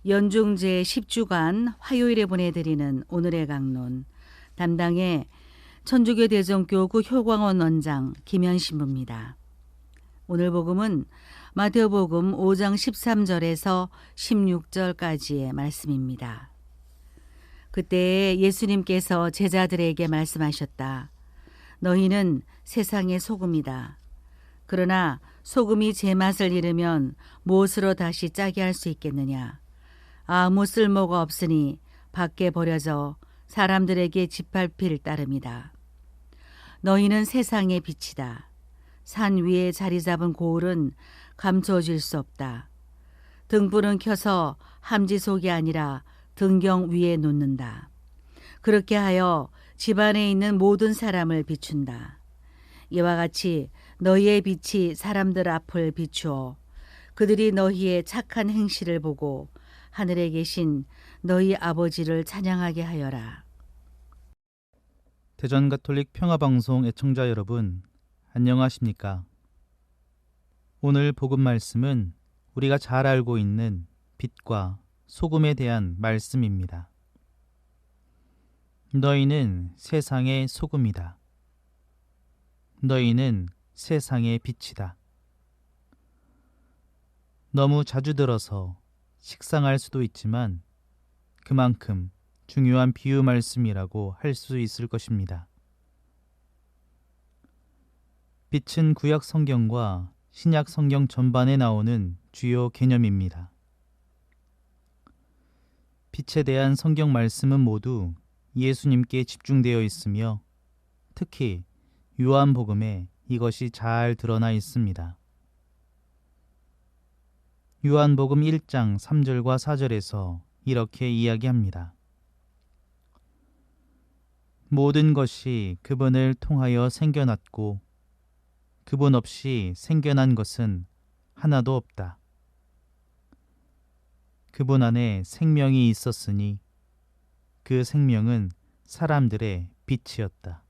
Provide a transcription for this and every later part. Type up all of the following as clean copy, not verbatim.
연중 제10주간 화요일에 보내드리는 오늘의 강론, 담당의 천주교 대전교구 효광원 원장 김현신부입니다. 오늘 복음은 마태복음 5장 13절에서 16절까지의 말씀입니다. 그때 예수님께서 제자들에게 말씀하셨다. 너희는 세상의 소금이다. 그러나 소금이 제맛을 잃으면 무엇으로 다시 짜게 할 수 있겠느냐. 아무 쓸모가 없으니 밖에 버려져 사람들에게 짓밟힐 따름이다. 너희는 세상의 빛이다. 산 위에 자리 잡은 고을은 감춰질 수 없다. 등불은 켜서 함지 속이 아니라 등경 위에 놓는다. 그렇게 하여 집안에 있는 모든 사람을 비춘다. 이와 같이 너희의 빛이 사람들 앞을 비추어 그들이 너희의 착한 행실을 보고 하늘에 계신 너희 아버지를 찬양하게 하여라. 대전가톨릭 평화방송 애청자 여러분, 안녕하십니까? 오늘 복음 말씀은 우리가 잘 알고 있는 빛과 소금에 대한 말씀입니다. 너희는 세상의 소금이다. 너희는 세상의 빛이다. 너무 자주 들어서 식상할 수도 있지만 그만큼 중요한 비유 말씀이라고 할 수 있을 것입니다. 빛은 구약 성경과 신약 성경 전반에 나오는 주요 개념입니다. 빛에 대한 성경 말씀은 모두 예수님께 집중되어 있으며 특히 요한복음에 이것이 잘 드러나 있습니다. 요한복음 1장 3절과 4절에서 이렇게 이야기합니다. 모든 것이 그분을 통하여 생겨났고 그분 없이 생겨난 것은 하나도 없다. 그분 안에 생명이 있었으니 그 생명은 사람들의 빛이었다.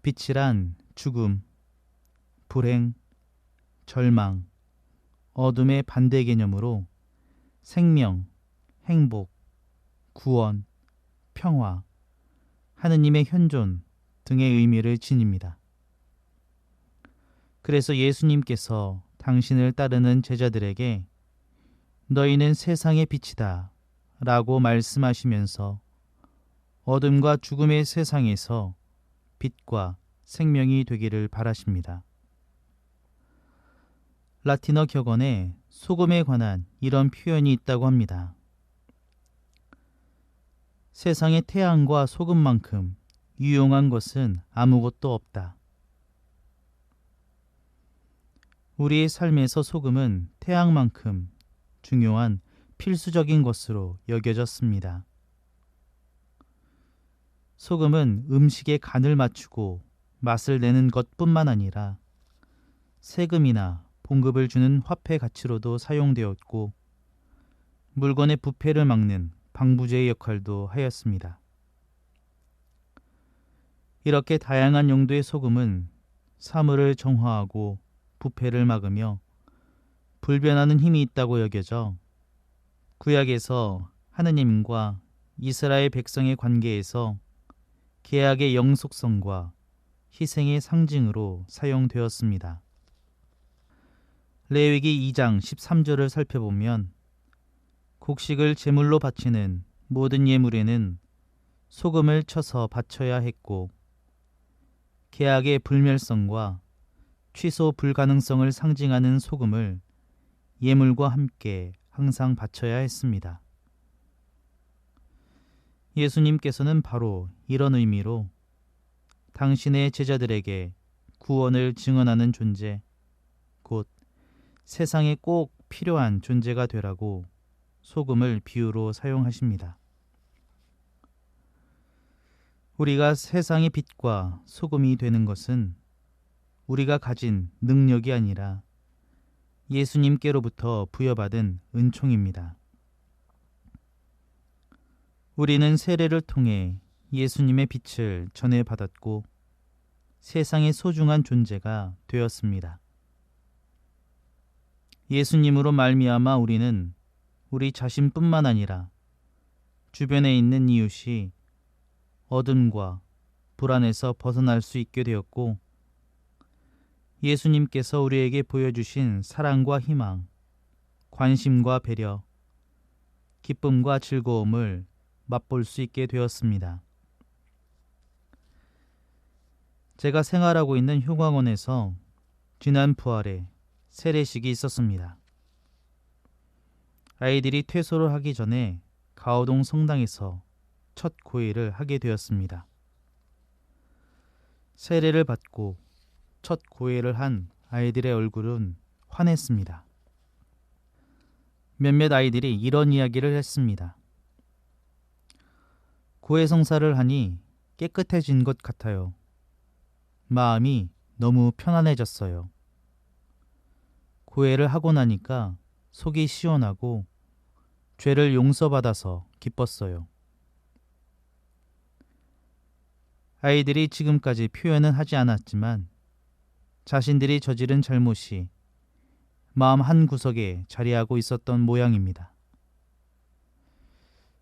빛이란 죽음, 불행, 절망, 어둠의 반대 개념으로 생명, 행복, 구원, 평화, 하느님의 현존 등의 의미를 지닙니다. 그래서 예수님께서 당신을 따르는 제자들에게 너희는 세상의 빛이다 라고 말씀하시면서 어둠과 죽음의 세상에서 빛과 생명이 되기를 바라십니다. 라틴어 격언에 소금에 관한 이런 표현이 있다고 합니다. 세상의 태양과 소금만큼 유용한 것은 아무것도 없다. 우리의 삶에서 소금은 태양만큼 중요한 필수적인 것으로 여겨졌습니다. 소금은 음식에 간을 맞추고 맛을 내는 것뿐만 아니라 세금이나 봉급을 주는 화폐 가치로도 사용되었고 물건의 부패를 막는 방부제의 역할도 하였습니다. 이렇게 다양한 용도의 소금은 사물을 정화하고 부패를 막으며 불변하는 힘이 있다고 여겨져 구약에서 하느님과 이스라엘 백성의 관계에서 계약의 영속성과 희생의 상징으로 사용되었습니다. 레위기 2장 13절을 살펴보면 곡식을 제물로 바치는 모든 예물에는 소금을 쳐서 바쳐야 했고 계약의 불멸성과 취소 불가능성을 상징하는 소금을 예물과 함께 항상 바쳐야 했습니다. 예수님께서는 바로 이런 의미로 당신의 제자들에게 구원을 증언하는 존재, 곧 세상에 꼭 필요한 존재가 되라고 소금을 비유로 사용하십니다. 우리가 세상의 빛과 소금이 되는 것은 우리가 가진 능력이 아니라 예수님께로부터 부여받은 은총입니다. 우리는 세례를 통해 예수님의 빛을 전해받았고 세상의 소중한 존재가 되었습니다. 예수님으로 말미암아 우리는 우리 자신뿐만 아니라 주변에 있는 이웃이 어둠과 불안에서 벗어날 수 있게 되었고, 예수님께서 우리에게 보여주신 사랑과 희망, 관심과 배려, 기쁨과 즐거움을 맛볼 수 있게 되었습니다. 제가 생활하고 있는 효광원에서 지난 부활에 세례식이 있었습니다. 아이들이 퇴소를 하기 전에 가오동 성당에서 첫 고해를 하게 되었습니다. 세례를 받고 첫 고해를 한 아이들의 얼굴은 환했습니다. 몇몇 아이들이 이런 이야기를 했습니다. 고해 성사를 하니 깨끗해진 것 같아요. 마음이 너무 편안해졌어요. 고해를 하고 나니까 속이 시원하고 죄를 용서받아서 기뻤어요. 아이들이 지금까지 표현은 하지 않았지만 자신들이 저지른 잘못이 마음 한구석에 자리하고 있었던 모양입니다.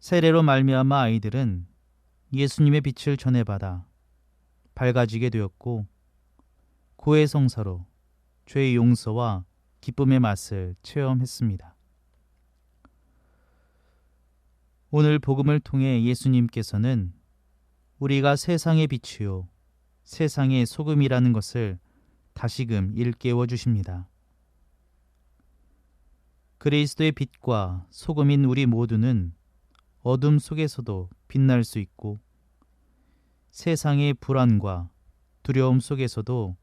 세례로 말미암아 아이들은 예수님의 빛을 전해받아 밝아지게 되었고, 고해 성사로 죄의 용서와 기쁨의 맛을 체험했습니다. 오늘 복음을 통해 예수님께서는 우리가 세상의 빛이요 세상의 소금이라는 것을 다시금 일깨워 주십니다. 그리스도의 빛과 소금인 우리 모두는 어둠 속에서도 빛날 수 있고, 세상의 불안과 두려움 속에서도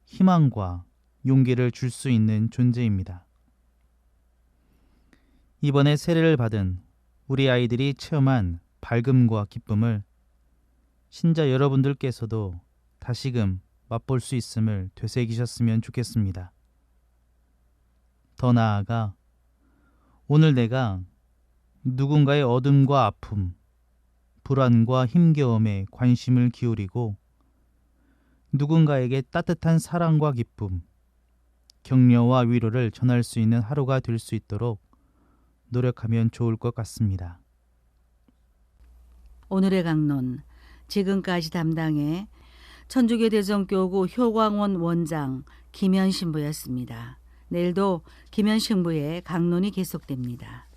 희망과 용기를 줄 수 있는 존재입니다. 이번에 세례를 받은 우리 아이들이 체험한 밝음과 기쁨을 신자 여러분들께서도 다시금 맛볼 수 있음을 되새기셨으면 좋겠습니다. 더 나아가 오늘 내가 누군가의 어둠과 아픔, 불안과 힘겨움에 관심을 기울이고 누군가에게 따뜻한 사랑과 기쁨, 격려와 위로를 전할 수 있는 하루가 될 수 있도록 노력하면 좋을 것 같습니다. 오늘의 강론, 지금까지 담당해 천주교대전교구 효광원 원장 김현 신부였습니다. 내일도 김현 신부의 강론이 계속됩니다.